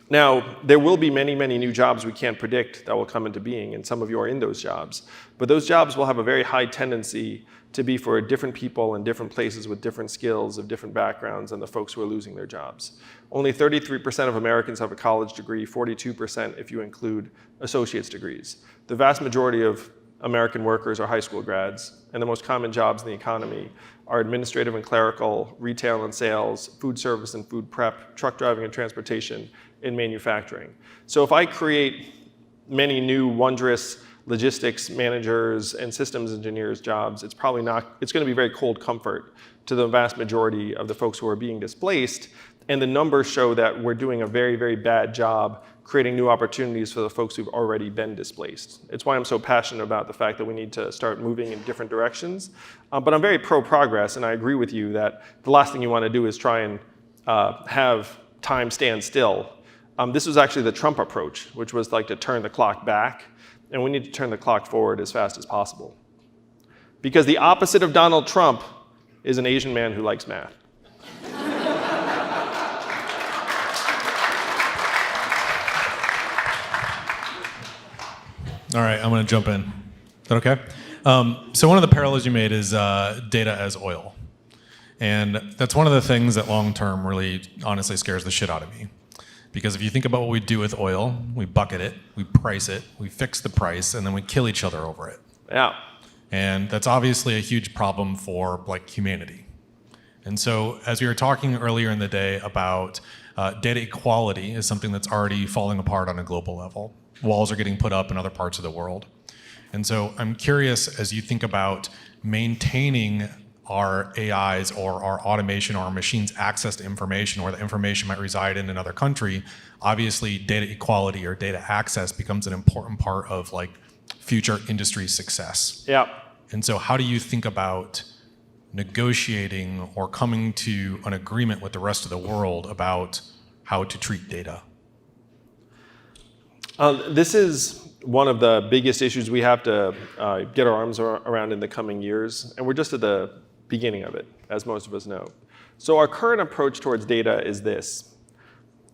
Now, there will be many, many new jobs we can't predict that will come into being, and some of you are in those jobs. But those jobs will have a very high tendency to be for different people in different places with different skills of different backgrounds than the folks who are losing their jobs. Only 33% of Americans have a college degree, 42% if you include associate's degrees. The vast majority of American workers are high school grads, and the most common jobs in the economy are administrative and clerical, retail and sales, food service and food prep, truck driving and transportation, and manufacturing. So if I create many new wondrous logistics managers and systems engineers jobs, it's going to be very cold comfort to the vast majority of the folks who are being displaced. And the numbers show that we're doing a very, very bad job creating new opportunities for the folks who've already been displaced. It's why I'm so passionate about the fact that we need to start moving in different directions. But I'm very pro-progress, and I agree with you that the last thing you want to do is try and have time stand still. This was actually the Trump approach, which was like to turn the clock back, and we need to turn the clock forward as fast as possible. Because the opposite of Donald Trump is an Asian man who likes math. All right, I'm going to jump in. Is that okay? So one of the parallels you made is data as oil. And that's one of the things that long-term really honestly scares the shit out of me. Because if you think about what we do with oil, we bucket it, we price it, we fix the price, and then we kill each other over it. Yeah. And that's obviously a huge problem for humanity. And so as we were talking earlier in the day about data equality is something that's already falling apart on a global level. Walls are getting put up in other parts of the world. And so I'm curious, as you think about maintaining our AIs or our automation or our machines access to information, or the information might reside in another country, obviously data equality or data access becomes an important part of like future industry success. Yeah. And so how do you think about negotiating or coming to an agreement with the rest of the world about how to treat data? This is one of the biggest issues we have to get our arms around in the coming years, and we're just at the beginning of it, as most of us know. So our current approach towards data is this.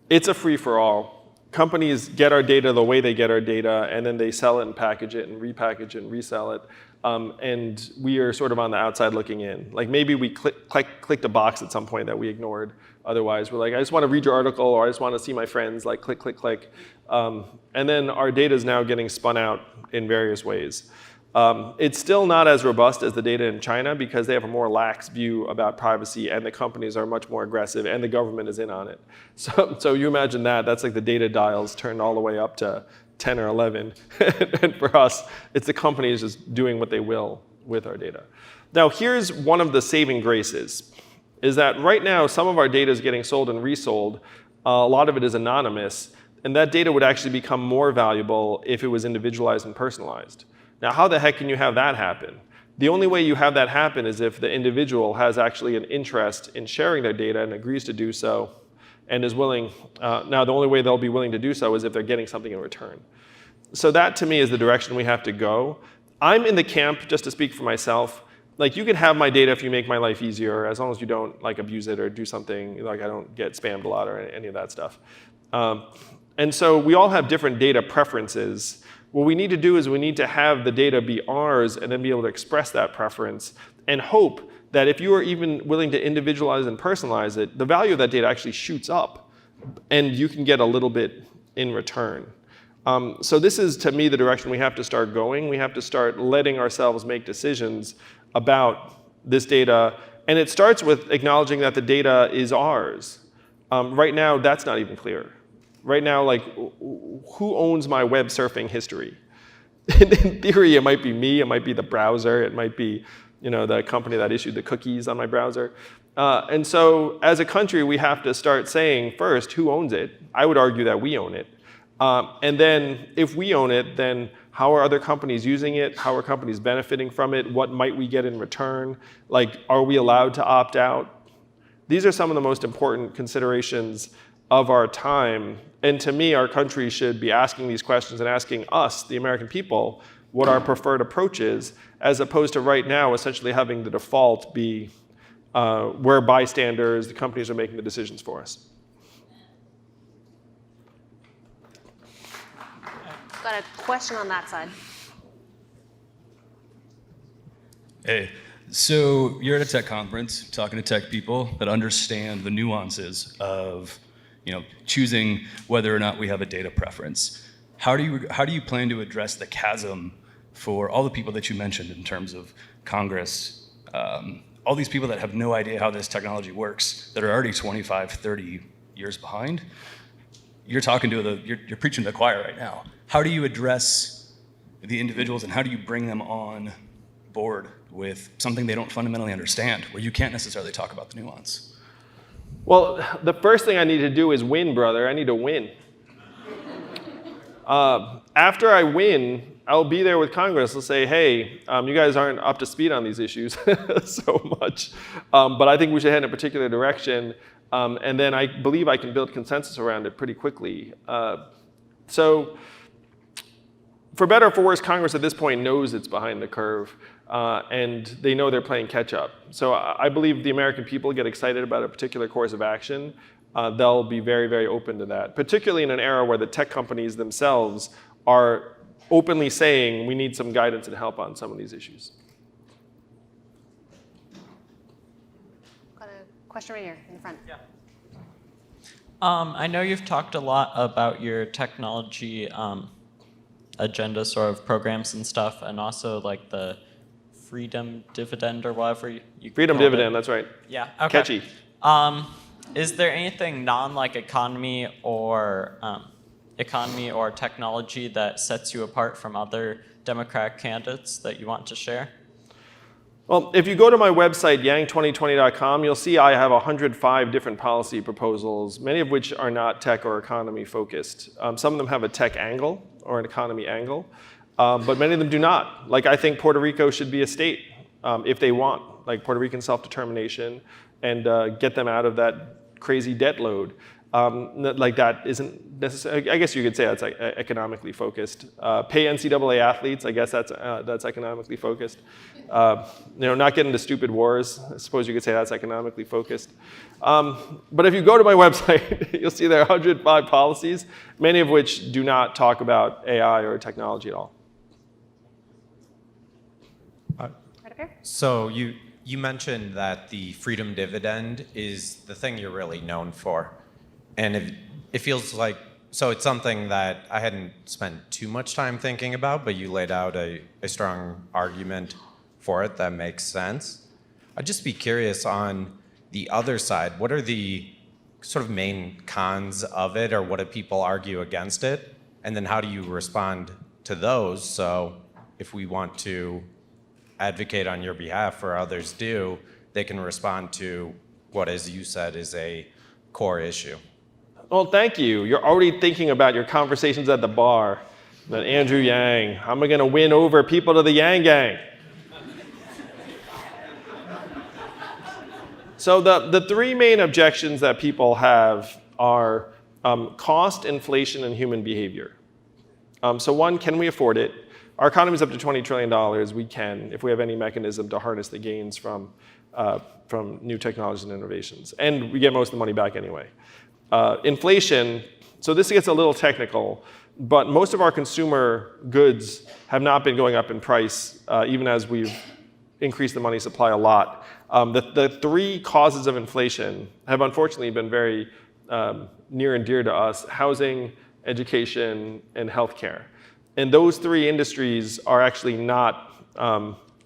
It's a free-for-all. Companies get our data the way they get our data, and then they sell it and package it and repackage it and resell it. And we are sort of on the outside looking in. Like maybe we clicked a box at some point that we ignored. Otherwise, we're like, I just want to read your article, or I just want to see my friends, like click, click, click. And then our data is now getting spun out in various ways. It's still not as robust as the data in China because they have a more lax view about privacy, and the companies are much more aggressive, and the government is in on it. So you imagine that's like the data dials turned all the way up to 10 or 11. And for us, it's the companies just doing what they will with our data. Now, here's one of the saving graces, is that right now, some of our data is getting sold and resold. A lot of it is anonymous, and that data would actually become more valuable if it was individualized and personalized. Now, how the heck can you have that happen? The only way you have that happen is if the individual has actually an interest in sharing their data and agrees to do so, and is willing. Now, the only way they'll be willing to do so is if they're getting something in return. So that, to me, is the direction we have to go. I'm in the camp, just to speak for myself, like you can have my data if you make my life easier, as long as you don't like abuse it or do something, like I don't get spammed a lot or any of that stuff. And so we all have different data preferences. What we need to do is we need to have the data be ours and then be able to express that preference and hope that if you are even willing to individualize and personalize it, the value of that data actually shoots up and you can get a little bit in return. So this is, to me, the direction we have to start going. We have to start letting ourselves make decisions about this data. And it starts with acknowledging that the data is ours. Right now, that's not even clear. Right now, like, who owns my web surfing history? In theory, it might be me, it might be the browser, it might be the company that issued the cookies on my browser. And so as a country, we have to start saying first, who owns it? I would argue that we own it. And then if we own it, then how are other companies using it? How are companies benefiting from it? What might we get in return? Like, are we allowed to opt out? These are some of the most important considerations of our time. And to me, our country should be asking these questions and asking us, the American people, what our preferred approach is, as opposed to right now essentially having the default be we're bystanders, the companies are making the decisions for us. Got a question on that side. Hey, so you're at a tech conference talking to tech people that understand the nuances of choosing whether or not we have a data preference. How do you plan to address the chasm for all the people that you mentioned in terms of Congress, all these people that have no idea how this technology works, that are already 25, 30 years behind? You're talking to you're preaching to the choir right now. How do you address the individuals and how do you bring them on board with something they don't fundamentally understand, where you can't necessarily talk about the nuance? Well, the first thing I need to do is win, brother. I need to win. After I win, I'll be there with Congress. I'll say, hey, you guys aren't up to speed on these issues so much, but I think we should head in a particular direction. And then I believe I can build consensus around it pretty quickly. So for better or for worse, Congress at this point knows it's behind the curve, and they know they're playing catch up. So I believe the American people get excited about a particular course of action. They'll be very, very open to that, particularly in an era where the tech companies themselves are openly saying we need some guidance and help on some of these issues. Got a question right here in the front. Yeah. I know you've talked a lot about your technology agenda sort of programs and stuff, and also like the Freedom Dividend or whatever you Freedom called Dividend, it. that's right. Yeah, okay. Catchy. Is there anything non-like economy or technology that sets you apart from other Democratic candidates that you want to share? Well, if you go to my website, yang2020.com, you'll see I have 105 different policy proposals, many of which are not tech or economy focused. Some of them have a tech angle or an economy angle, but many of them do not. Like, I think Puerto Rico should be a state if they want, like Puerto Rican self-determination, and get them out of that crazy debt load. Like, that isn't necessarily, I guess you could say that's like economically focused. Pay NCAA athletes, I guess that's economically focused. Not get into stupid wars, I suppose you could say that's economically focused. But if you go to my website, you'll see there are 105 policies, many of which do not talk about AI or technology at all. So you mentioned that the Freedom Dividend is the thing you're really known for. And it feels like, so it's something that I hadn't spent too much time thinking about, but you laid out a strong argument for it that makes sense. I'd just be curious on the other side, what are the sort of main cons of it, or what do people argue against it? And then how do you respond to those? So if we want to advocate on your behalf, or others do, they can respond to what, as you said, is a core issue. Well, thank you. You're already thinking about your conversations at the bar. That Andrew Yang, how am I going to win over people to the Yang Gang? So the three main objections that people have are cost, inflation, and human behavior. So one, can we afford it? Our economy is up to $20 trillion. We can, if we have any mechanism to harness the gains from new technologies and innovations. And we get most of the money back anyway. Inflation, so this gets a little technical, but most of our consumer goods have not been going up in price, even as we've increased the money supply a lot. The three causes of inflation have unfortunately been very near and dear to us: housing, education, and healthcare. And those three industries are actually not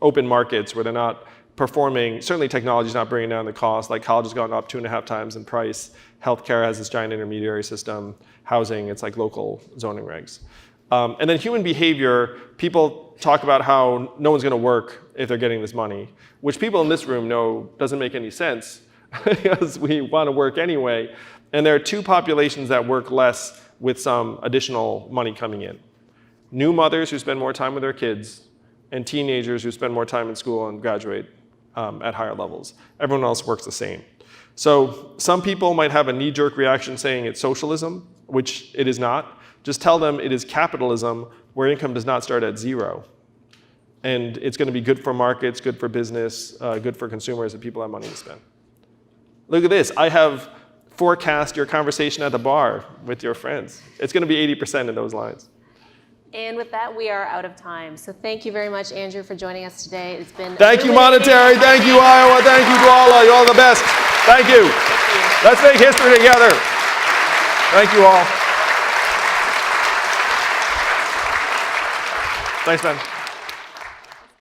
open markets where they're not performing. Certainly technology is not bringing down the cost. Like, college has gone up 2.5 times in price. Healthcare has this giant intermediary system. Housing, it's like local zoning regs. And then human behavior, people talk about how no one's going to work if they're getting this money, which people in this room know doesn't make any sense because we want to work anyway. And there are two populations that work less with some additional money coming in: new mothers who spend more time with their kids, and teenagers who spend more time in school and graduate at higher levels. Everyone else works the same. So some people might have a knee-jerk reaction saying it's socialism, which it is not. Just tell them it is capitalism, where income does not start at zero. And it's going to be good for markets, good for business, good for consumers, and people have money to spend. Look at this. I have forecast your conversation at the bar with your friends. It's going to be 80% in those lines. And with that, we are out of time. So thank you very much, Andrew, for joining us today. It's been Thank you, Monetery. Thank you, Iowa. Thank you, Douala. You're all the best. Thank you. Let's make history together. Thank you all. Thanks, Ben.